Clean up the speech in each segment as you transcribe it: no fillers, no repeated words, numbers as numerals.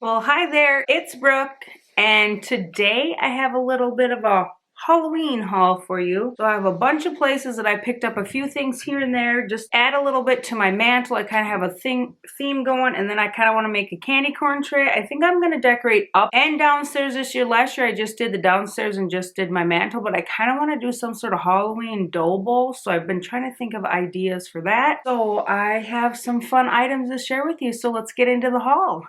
Well, hi there, it's Brooke, and today I have a little bit of a Halloween haul for you. So I have a bunch of places that I picked up a few things here and there, just add a little bit to my mantle. I kind of have a theme going, and then I kind of want to make a candy corn tray. I think I'm going to decorate up and downstairs this year. Last year I just did the downstairs and just did my mantle, but I kind of want to do some sort of Halloween dough bowl, so I've been trying to think of ideas for that. So I have some fun items to share with you, so let's get into the haul.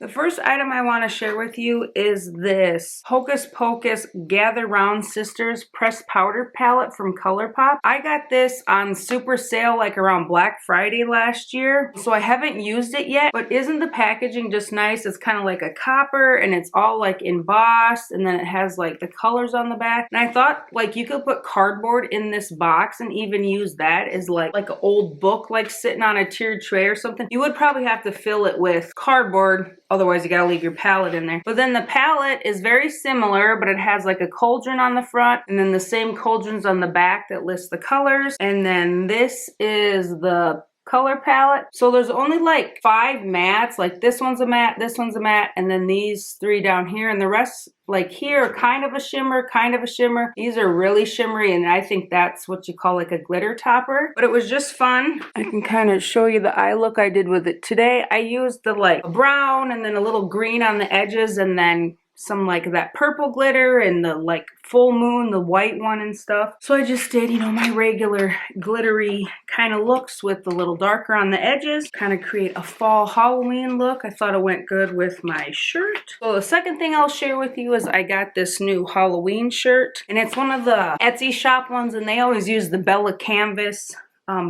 The first item I want to share with you is this Hocus Pocus Gather Round Sisters Pressed Powder Palette from ColourPop. I got this on super sale like around Black Friday last year, so I haven't used it yet, but isn't the packaging just nice? It's kind of like a copper and it's all like embossed, and then it has like the colors on the back. And I thought like you could put cardboard in this box and even use that as like an old book like sitting on a tiered tray or something. You would probably have to fill it with cardboard. Otherwise, you gotta leave your palette in there. But then the palette is very similar, but it has like a cauldron on the front and then the same cauldrons on the back that list the colors. And then this is the color palette. So there's only like 5 mattes, like this one's a matte, this one's a matte, and then these 3 down here, and the rest like here are kind of a shimmer, kind of a shimmer. These are really shimmery, and I think that's what you call like a glitter topper. But it was just fun. I can kind of show you the eye look I did with it today. I used the like brown and then a little green on the edges, and then some like that purple glitter and the like full moon, the white one and stuff. So I just did, you know, my regular glittery kind of looks with the little darker on the edges, kind of create a fall Halloween look. I thought it went good with my shirt. So the second thing I'll share with you is I got this new Halloween shirt, and it's one of the Etsy shop ones, and they always use the Bella Canvas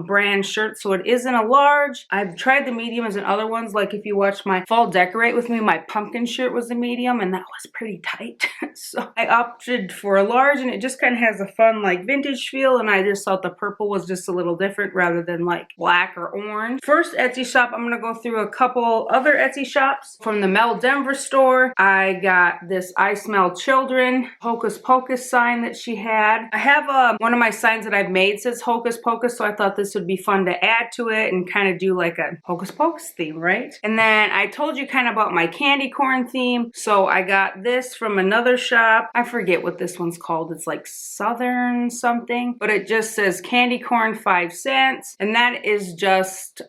brand shirt, so it isn't a large. I've tried the mediums and other ones, like if you watch my fall decorate with me, my pumpkin shirt was a medium and that was pretty tight. So I opted for a large, and it just kind of has a fun like vintage feel, and I just thought the purple was just a little different rather than like black or orange. First Etsy shop, I'm gonna go through a couple other Etsy shops. From the Mel Denver store, I got this I Smell Children Hocus Pocus sign that she had. I have one of my signs that I've made says Hocus Pocus, so I thought this would be fun to add to it and kind of do like a Hocus Pocus theme, right? And then I told you kind of about my candy corn theme, so I got this from another shop. I forget what this one's called. It's like Southern something, but it just says candy corn 5 cents, and that is just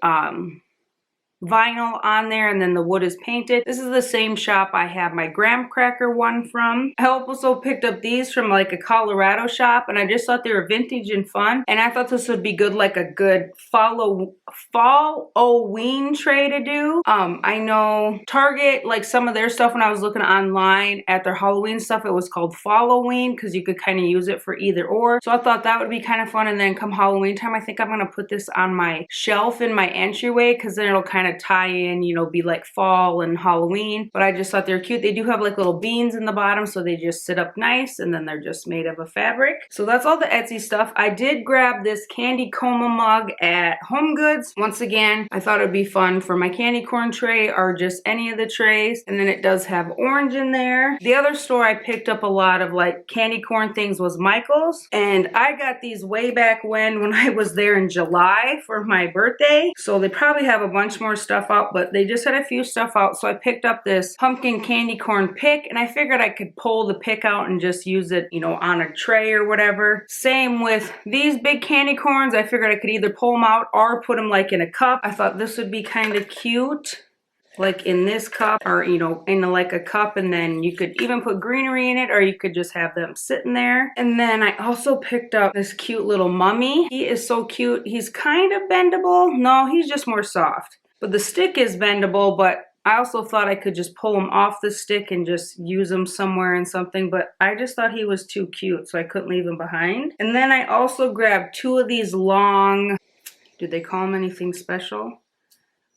vinyl on there, and then the wood is painted. This is the same shop I have my graham cracker one from. I also picked up these from like a Colorado shop, and I just thought they were vintage and fun, and I thought this would be good, like a good fall-o-ween tray to do. I know Target, like some of their stuff when I was looking online at their Halloween stuff, it was called Fall-o-ween because you could kind of use it for either or. So I thought that would be kind of fun, and then come Halloween time, I think I'm gonna put this on my shelf in my entryway because then it'll kind of tie in, you know, be like fall and Halloween. But I just thought they were cute. They do have like little beans in the bottom, so they just sit up nice, and then they're just made of a fabric. So that's all the Etsy stuff. I did grab this candy coma mug at Home Goods. Once again, I thought it'd be fun for my candy corn tray or just any of the trays. And then it does have orange in there. The other store I picked up a lot of like candy corn things was Micheals, and I got these way back when I was there in July for my birthday. So they probably have a bunch more stuff out, but they just had a few stuff out. So I picked up this pumpkin candy corn pick, and I figured I could pull the pick out and just use it, you know, on a tray or whatever. Same with these big candy corns. I figured I could either pull them out or put them like in a cup. I thought this would be kind of cute, like in this cup, or you know, in like a cup, and then you could even put greenery in it, or you could just have them sitting there. And then I also picked up this cute little mummy. He is so cute. He's kind of bendable. No, he's just more soft. But the stick is bendable, but I also thought I could just pull him off the stick and just use him somewhere in something, but I just thought he was too cute, so I couldn't leave him behind. And then I also grabbed 2 of these long, did they call them anything special?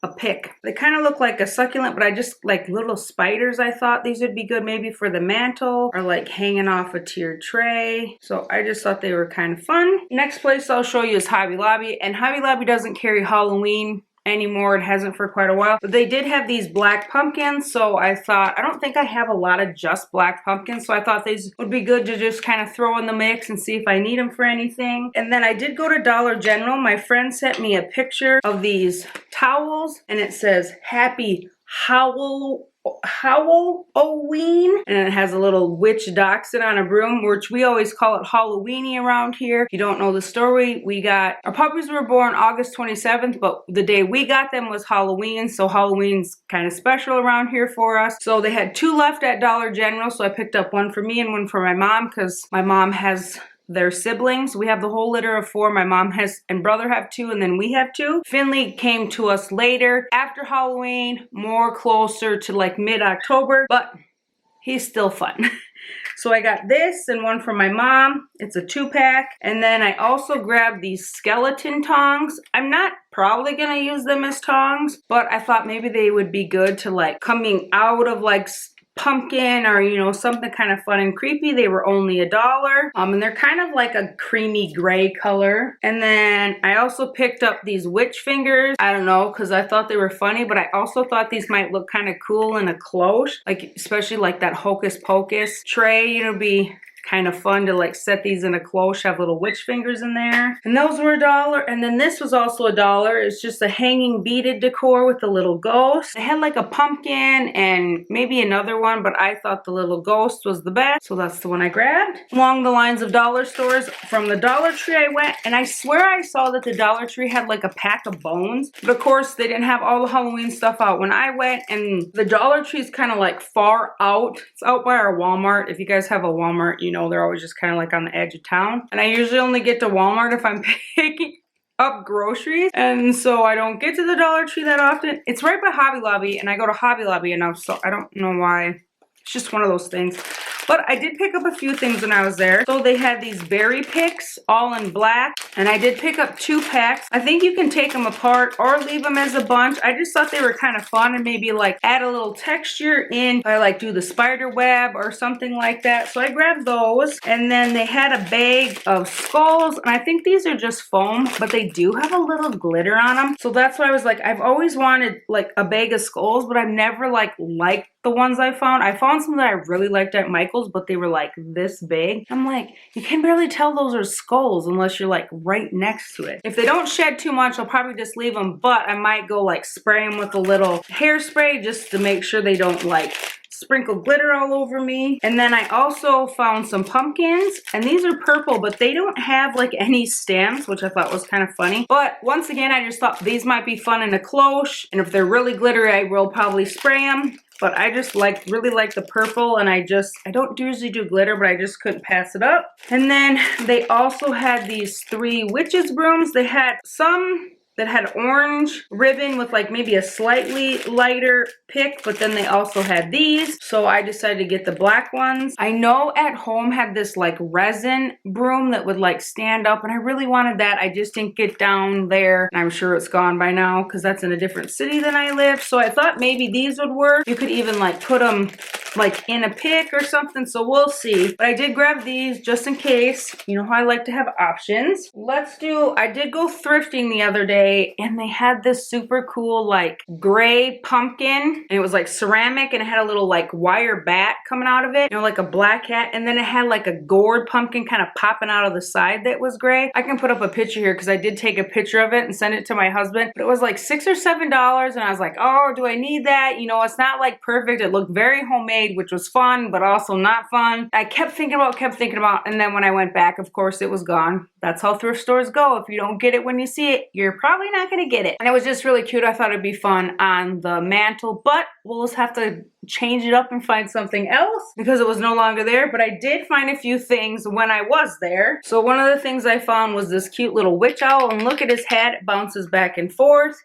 A pick. They kind of look like a succulent, but I just like little spiders. I thought these would be good maybe for the mantle or like hanging off a tiered tray. So I just thought they were kind of fun. Next place I'll show you is Hobby Lobby, and Hobby Lobby doesn't carry Halloween anymore. It hasn't for quite a while. But they did have these black pumpkins, so I thought, I don't think I have a lot of just black pumpkins, so I thought these would be good to just kind of throw in the mix and see if I need them for anything. And then I did go to Dollar General. My friend sent me a picture of these towels, and it says Happy Halloween, and it has a little witch dachshund on a broom, which we always call it Halloweeny around here. If you don't know the story, we got, our puppies were born August 27th, but the day we got them was Halloween, so Halloween's kind of special around here for us. So they had 2 left at Dollar General, so I picked up 1 for me and 1 for my mom, because my mom has their siblings. We have the whole litter of 4. My mom has and brother have 2, and then we have 2. Finley came to us later after Halloween, more closer to like mid-October, but he's still fun. So I got this and 1 for my mom. It's a 2-pack. And then I also grabbed these skeleton tongs. I'm not probably gonna use them as tongs, but I thought maybe they would be good to like coming out of like pumpkin or, you know, something kind of fun and creepy. They were only $1. And they're kind of like a creamy gray color. And then I also picked up these witch fingers. I don't know, because I thought they were funny, but I also thought these might look kind of cool in a cloche, like especially like that Hocus Pocus tray, you know, be kind of fun to like set these in a cloche, have little witch fingers in there. And those were $1. And then this was also $1. It's just a hanging beaded decor with a little ghost. It had like a pumpkin and maybe another one, but I thought the little ghost was the best, so that's the one I grabbed. Along the lines of dollar stores, from the Dollar Tree I went, and I swear I saw that the Dollar Tree had like a pack of bones, but of course they didn't have all the Halloween stuff out when I went, and the Dollar Tree is kind of like far out. It's out by our Walmart. If you guys have a Walmart, you know they're always just kind of like on the edge of town. And I usually only get to Walmart if I'm picking up groceries. And so I don't get to the Dollar Tree that often. It's right by Hobby Lobby, and I go to Hobby Lobby enough, so I don't know why. It's just one of those things. But I did pick up a few things when I was there. So they had these berry picks, all in black. And I did pick up 2 packs. I think you can take them apart or leave them as a bunch. I just thought they were kind of fun and maybe like add a little texture in. I like do the spider web or something like that. So I grabbed those. And then they had a bag of skulls. And I think these are just foam, but they do have a little glitter on them. So that's why I was like, I've always wanted like a bag of skulls, but I've never like liked the ones I found. I found some that I really liked at Micheals, but they were like this big. I'm like, you can barely tell those are skulls unless you're like right next to it. If they don't shed too much, I'll probably just leave them, but I might go like spray them with a little hairspray just to make sure they don't like sprinkle glitter all over me. And then I also found some pumpkins, and these are purple, but they don't have like any stems, which I thought was kind of funny. But once again, I just thought these might be fun in a cloche, and if they're really glittery, I will probably spray them. But I just really like the purple, and I don't usually do glitter, but I just couldn't pass it up. And then they also had these 3 witches brooms. They had some that had orange ribbon with like maybe a slightly lighter pick, but then they also had these. So I decided to get the black ones. I know at home had this like resin broom that would like stand up, and I really wanted that. I just didn't get down there. I'm sure it's gone by now because that's in a different city than I live. So I thought maybe these would work. You could even like put them like in a pick or something, so we'll see. But I did grab these just in case. You know how I like to have options. I did go thrifting the other day, and they had this super cool like gray pumpkin, and it was like ceramic, and it had a little like wire bat coming out of it, you know, like a black hat, and then it had like a gourd pumpkin kind of popping out of the side that was gray. I can put up a picture here because I did take a picture of it and send it to my husband, but it was like $6 or $7, and I was like, oh, do I need that? You know, it's not like perfect. It looked very homemade, which was fun, but also not fun. I kept thinking about, and then when I went back, of course, it was gone. That's how thrift stores go. If you don't get it when you see it, you're probably not gonna get it. And it was just really cute. I thought it'd be fun on the mantle, but we'll just have to change it up and find something else because it was no longer there. But I did find a few things when I was there. So one of the things I found was this cute little witch owl, and look at his head, it bounces back and forth.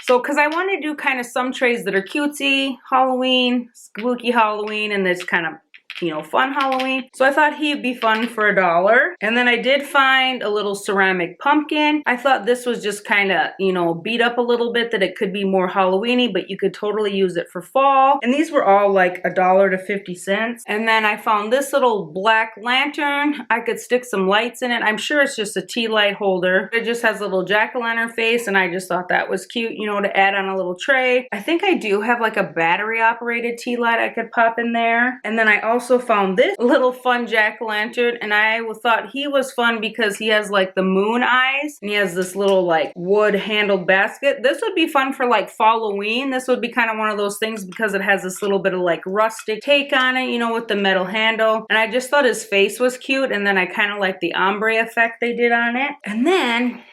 So, because I want to do kind of some trays that are cutesy, Halloween, spooky Halloween, and this kind of you know, fun Halloween. So I thought he'd be fun for $1. And then I did find a little ceramic pumpkin. I thought this was just kind of, you know, beat up a little bit, that it could be more Halloween-y, but you could totally use it for fall. And these were all like $1 to 50 cents. And then I found this little black lantern. I could stick some lights in it. I'm sure it's just a tea light holder. It just has a little jack-o'-lantern face, and I just thought that was cute, you know, to add on a little tray. I think I do have like a battery operated tea light I could pop in there. And then I also found this little fun jack-o'-lantern, and I thought he was fun because he has like the moon eyes, and he has this little like wood handled basket. This would be fun for like Halloween. This would be kind of one of those things because it has this little bit of like rustic take on it, you know, with the metal handle. And I just thought his face was cute, and then I kind of like the ombre effect they did on it. And then,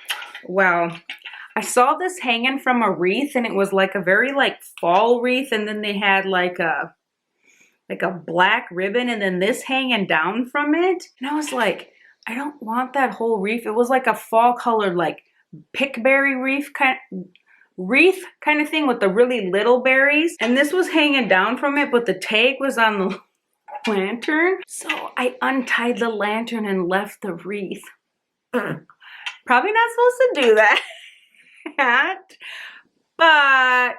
well, I saw this hanging from a wreath, and it was like a very like fall wreath, and then they had like a black ribbon, and then this hanging down from it. And I was like, I don't want that whole wreath. It was like a fall colored like pickberry wreath kind of thing with the really little berries. And this was hanging down from it, but the tag was on the lantern. So I untied the lantern and left the wreath. Probably not supposed to do that. But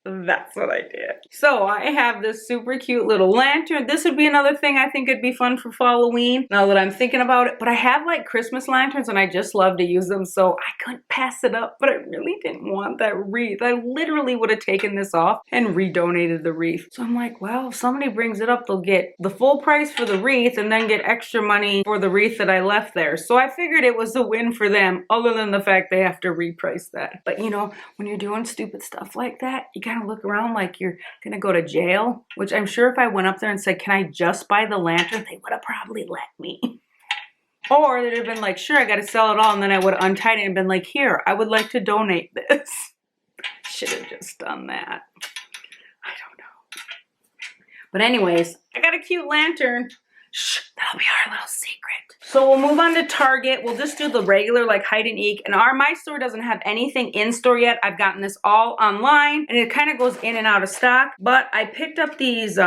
that's what I did. So I have this super cute little lantern. This would be another thing I think it'd be fun for Halloween, now that I'm thinking about it. But I have like Christmas lanterns, and I just love to use them, so I couldn't pass it up. But I really didn't want that wreath. I literally would have taken this off and redonated the wreath. So I'm like, well, if somebody brings it up, they'll get the full price for the wreath and then get extra money for the wreath that I left there. So I figured it was a win for them, other than the fact they have to reprice that. But you know, when you're doing stupid stuff like that, you kind of look around like you're gonna go to jail, which I'm sure if I went up there and said, can I just buy the lantern, they would have probably let me. Or they'd have been like, sure, I gotta sell it all, and then I would have untied it and been like, here, I would like to donate this. Should have just done that. I don't know. But anyways, I got a cute lantern. Shh, that'll be our little secret. So we'll move on to Target. We'll just do the regular like hide and eek. And my store doesn't have anything in store yet. I've gotten this all online, and it kind of goes in and out of stock. But I picked up these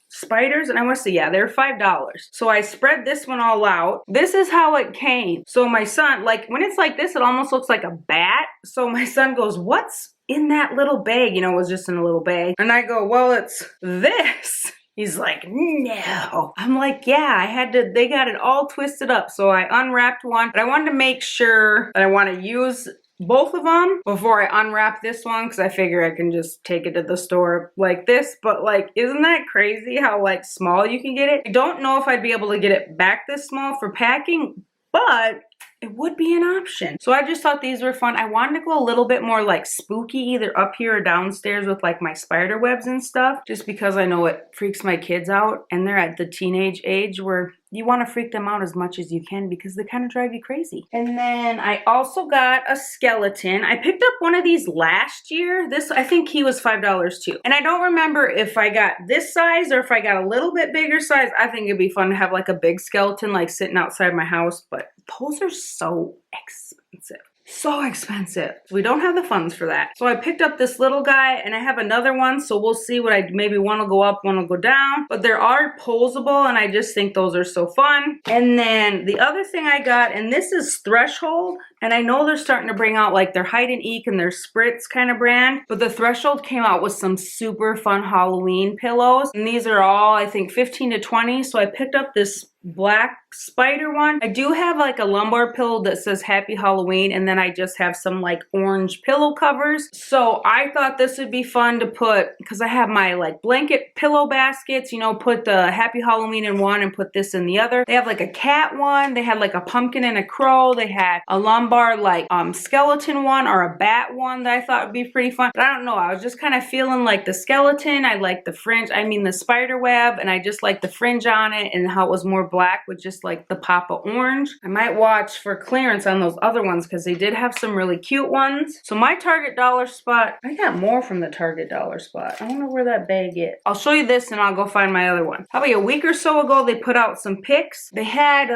spiders, and I want to say, yeah, they're $5. So I spread this one all out. This is how it came. So my son, like when it's like this, it almost looks like a bat. So my son goes, what's in that little bag? You know, it was just in a little bag. And I go, well, it's this. He's like, no. I'm like, yeah, they got it all twisted up. So I unwrapped one, but I wanted to make sure that I want to use both of them before I unwrap this one, because I figure I can just take it to the store like this. But like, isn't that crazy how like small you can get it? I don't know if I'd be able to get it back this small for packing, but it would be an option. So I just thought these were fun. I wanted to go a little bit more like spooky, either up here or downstairs with like my spider webs and stuff, just because I know it freaks my kids out, and they're at the teenage age where you want to freak them out as much as you can because they kind of drive you crazy. And then I also got a skeleton. I picked up one of these last year. This, I think he was $5 too. And I don't remember if I got this size or if I got a little bit bigger size. I think it'd be fun to have like a big skeleton like sitting outside my house, but those are so expensive. So expensive. We don't have the funds for that. So I picked up this little guy, and I have another one, so we'll see what I maybe want to go up, want to go down. But there are posable, and I just think those are so fun. And then the other thing I got, and this is Threshold, and I know they're starting to bring out like their hide and eek and their spritz kind of brand, but the Threshold came out with some super fun Halloween pillows, and these are all, I think, 15 to 20. So I picked up this black spider one. I do have like a lumbar pillow that says Happy Halloween, and then I just have some like orange pillow covers. So I thought this would be fun to put, because I have my like blanket pillow baskets, you know, put the Happy Halloween in one and put this in the other. They have like a cat one, they had like a pumpkin and a crow, they had a lumbar like skeleton one or a bat one that I thought would be pretty fun. But I don't know, I was just kind of feeling like the skeleton, I like the fringe, I mean the spider web, and I just like the fringe on it and how it was more black with just like the pop of orange. I might watch for clearance on those other ones because they did have some really cute ones. So my Target dollar spot, I got more from the Target dollar spot. I wonder where that bag is. I'll show you this and I'll go find my other one. Probably a week or so ago, they put out some picks. They had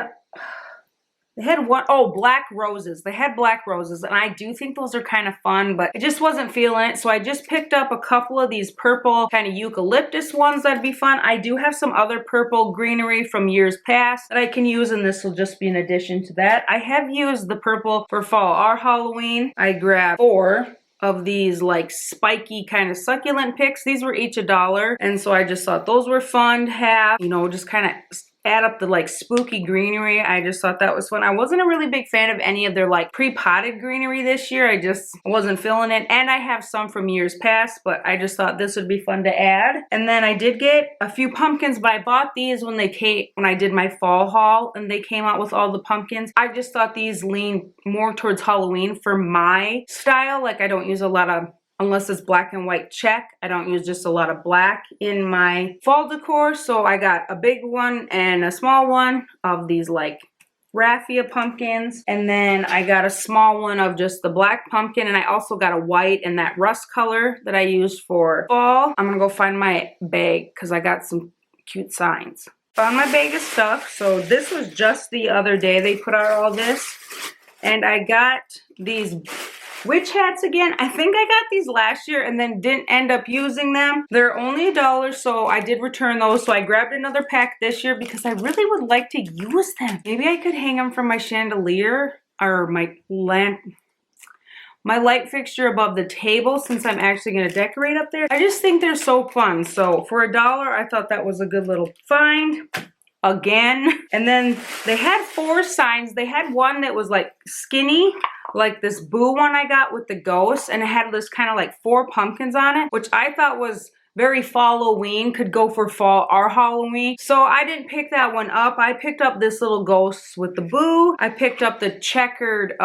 They had one, oh, black roses. They had black roses, and I do think those are kind of fun, but I just wasn't feeling it. So I just picked up a couple of these purple kind of eucalyptus ones that'd be fun. I do have some other purple greenery from years past that I can use, and this will just be an addition to that. I have used the purple for fall or Halloween. I grabbed 4 of these like spiky kind of succulent picks. These were each $1, and so I just thought those were fun to have, you know, just kind of add up the like spooky greenery. I just thought that was fun. I wasn't a really big fan of any of their like pre-potted greenery this year. I just wasn't feeling it, and I have some from years past, but I just thought this would be fun to add. And then I did get a few pumpkins, but I bought these when I did my fall haul, and they came out with all the pumpkins. I just thought these lean more towards Halloween for my style. Like, I don't use a lot of, unless it's black and white check, I don't use just a lot of black in my fall decor. So I got a big one and a small one of these like raffia pumpkins. And then I got a small one of just the black pumpkin. And I also got a white and that rust color that I used for fall. I'm gonna go find my bag because I got some cute signs. Found my bag of stuff. So this was just the other day they put out all this. And I got these witch hats again. I think I got these last year and then didn't end up using them. They're only $1, so I did return those. So I grabbed another pack this year because I really would like to use them. Maybe I could hang them from my chandelier or my light fixture above the table, since I'm actually going to decorate up there. I just think they're so fun. So for $1, I thought that was a good little find. Again. And then they had 4 signs. They had one that was like skinny, like this Boo one I got with the ghost, and it had this kind of like 4 pumpkins on it, which I thought was very Falloween, could go for fall or Halloween. So I didn't pick that one up. I picked up this little ghost with the Boo. I picked up the checkered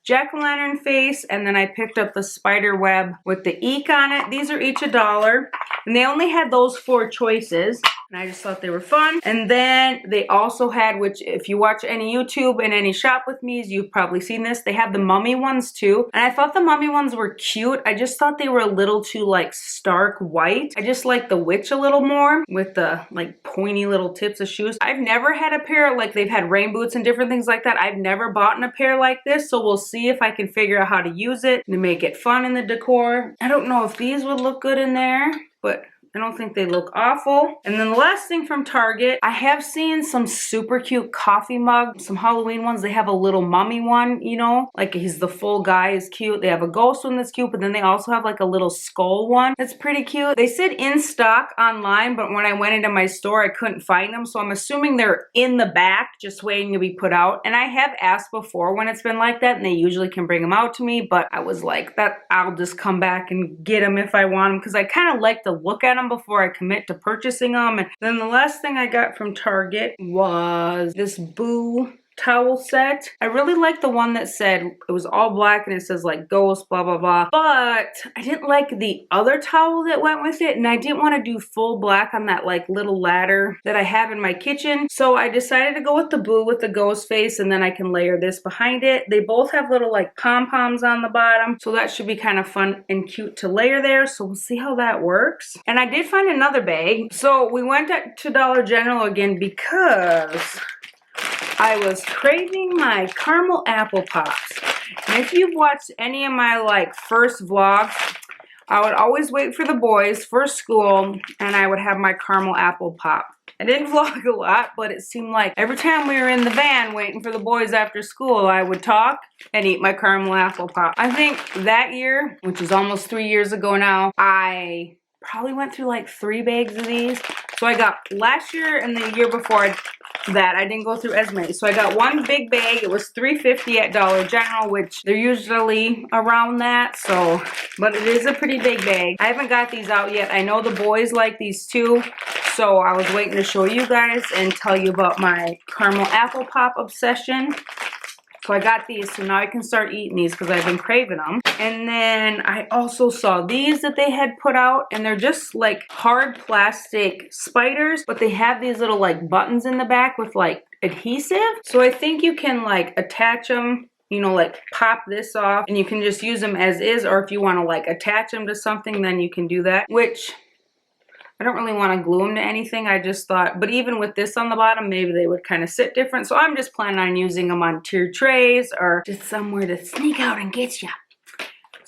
jack-o'-lantern face, and then I picked up the spider web with the eek on it. These are each $1, and they only had those 4 choices. And I just thought they were fun. And then they also had, which if you watch any YouTube and any shop with me's, you've probably seen this. They have the mummy ones too. And I thought the mummy ones were cute. I just thought they were a little too like stark white. I just like the witch a little more with the like pointy little tips of shoes. I've never had a pair, like they've had rain boots and different things like that. I've never bought a pair like this. So we'll see if I can figure out how to use it to make it fun in the decor. I don't know if these would look good in there, but I don't think they look awful. And then the last thing from Target, I have seen some super cute coffee mugs, some Halloween ones. They have a little mummy one, you know, like he's the full guy is cute. They have a ghost one that's cute, but then they also have like a little skull one that's pretty cute. They said in stock online, but when I went into my store, I couldn't find them. So I'm assuming they're in the back, just waiting to be put out. And I have asked before when it's been like that, and they usually can bring them out to me, but I was like, that I'll just come back and get them if I want them, because I kind of like to look at them before I commit to purchasing them. And then the last thing I got from Target was this Boo towel set. I really like the one that said, it was all black and it says like ghost blah blah blah, but I didn't like the other towel that went with it, and I didn't want to do full black on that like little ladder that I have in my kitchen. So I decided to go with the Boo with the ghost face, and then I can layer this behind it. They both have little like pom-poms on the bottom, so that should be kind of fun and cute to layer there. So we'll see how that works. And I did find another bag. So we went to Dollar General again because I was craving my caramel apple pops. And if you've watched any of my like first vlogs, I would always wait for the boys for school and I would have my caramel apple pop. I didn't vlog a lot, but it seemed like every time we were in the van waiting for the boys after school, I would talk and eat my caramel apple pop. I think that year, which is almost 3 years ago now, I probably went through like 3 bags of these. So I got last year and the year before that, I didn't go through as many. So I got one big bag. It was $3.50 at Dollar General, which they're usually around that. So, but it is a pretty big bag. I haven't got these out yet. I know the boys like these too. So I was waiting to show you guys and tell you about my caramel apple pop obsession. So I got these, so now I can start eating these because I've been craving them. And then I also saw these that they had put out, and they're just like hard plastic spiders, but they have these little like buttons in the back with like adhesive. So I think you can like attach them, you know, like pop this off, and you can just use them as is, or if you want to like attach them to something, then you can do that, which I don't really want to glue them to anything. I just thought, but even with this on the bottom, maybe they would kind of sit different. So I'm just planning on using them on tiered trays or just somewhere to sneak out and get you.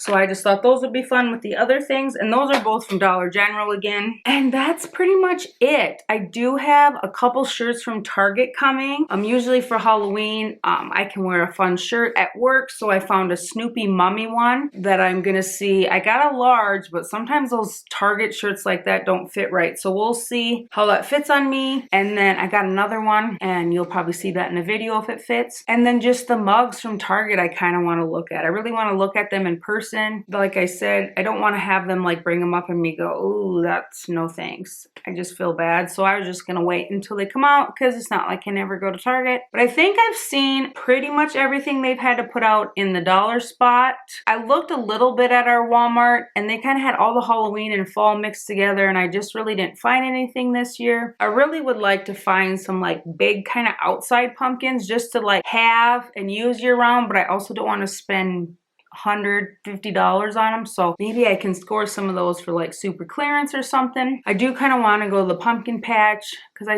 So I just thought those would be fun with the other things. And those are both from Dollar General again. And that's pretty much it. I do have a couple shirts from Target coming. Usually for Halloween, I can wear a fun shirt at work. So I found a Snoopy Mummy one that I'm going to see. I got a large, but sometimes those Target shirts like that don't fit right. So we'll see how that fits on me. And then I got another one, and you'll probably see that in the video if it fits. And then just the mugs from Target I kind of want to look at. I really want to look at them in person. Like I said, I don't want to have them like bring them up and me go, oh, that's no thanks. I just feel bad. So I was just going to wait until they come out because it's not like I never go to Target. But I think I've seen pretty much everything they've had to put out in the dollar spot. I looked a little bit at our Walmart and they kind of had all the Halloween and fall mixed together, and I just really didn't find anything this year. I really would like to find some like big kind of outside pumpkins just to like have and use year round, but I also don't want to spend $150 on them, so maybe I can score some of those for like super clearance or something. I do kind of want to go to the pumpkin patch because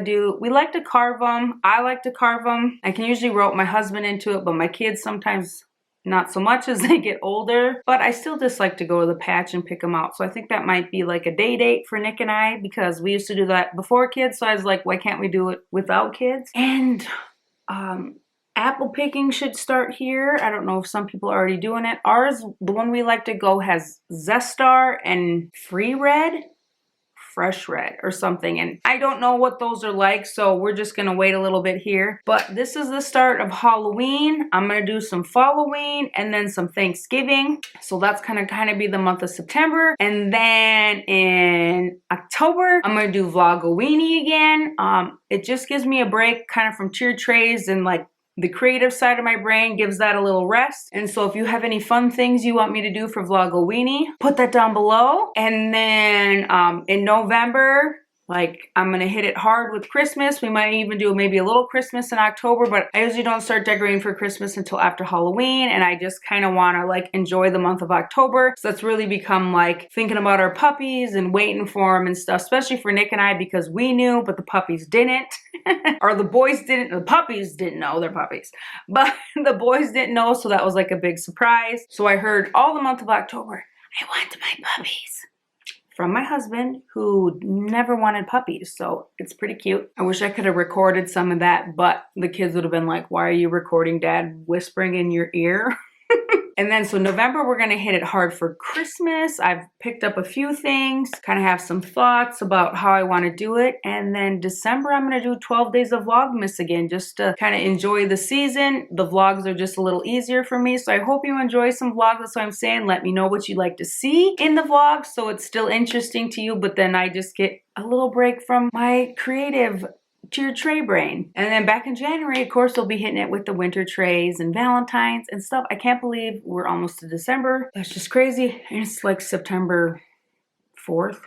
we like to carve them. I like to carve them. I can usually rope my husband into it, but my kids sometimes not so much as they get older, but I still just like to go to the patch and pick them out. So I think that might be like a day date for Nick and I, because we used to do that before kids, so I was like, why can't we do it without kids? And apple picking should start here. I don't know if some people are already doing it. Ours, the one we like to go, has Zestar and Fresh Red or something. And I don't know what those are like, so we're just gonna wait a little bit here. But this is the start of Halloween. I'm gonna do some Falloween and then some Thanksgiving. So that's gonna kind of be the month of September. And then in October, I'm gonna do Vlogowini again. It just gives me a break kind of from tiered trays, and like the creative side of my brain gives that a little rest. And so if you have any fun things you want me to do for Vlogowini, put that down below. And then in November, like, I'm gonna hit it hard with Christmas. We might even do maybe a little Christmas in October, but I usually don't start decorating for Christmas until after Halloween, and I just kind of want to like enjoy the month of October. So that's really become like thinking about our puppies and waiting for them and stuff, especially for Nick and I, because we knew, but the puppies didn't. Or the boys didn't, the puppies didn't know they're puppies, but the boys didn't know, so that was like a big surprise. So I heard all the month of October, I want my puppies, from my husband, who never wanted puppies, so it's pretty cute. I wish I could have recorded some of that, but the kids would have been like, why are you recording Dad whispering in your ear? And then so November, we're gonna hit it hard for Christmas. I've picked up a few things, kind of have some thoughts about how I want to do it. And then December, I'm gonna do 12 days of Vlogmas again, just to kind of enjoy the season. The vlogs are just a little easier for me, so I hope you enjoy some vlogs. That's what I'm saying. Let me know what you like to see in the vlogs, so it's still interesting to you, but then I just get a little break from my creative tiered tray brain. And then back in January, of course, we'll be hitting it with the winter trays and Valentine's and stuff. I can't believe we're almost to December. That's just crazy. And it's like September 4th,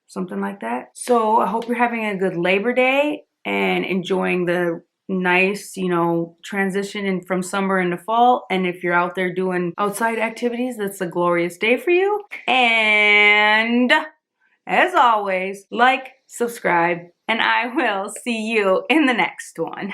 something like that. So I hope you're having a good Labor Day and enjoying the nice, you know, transition in from summer into fall. And if you're out there doing outside activities, that's a glorious day for you. And as always, like, subscribe, and I will see you in the next one.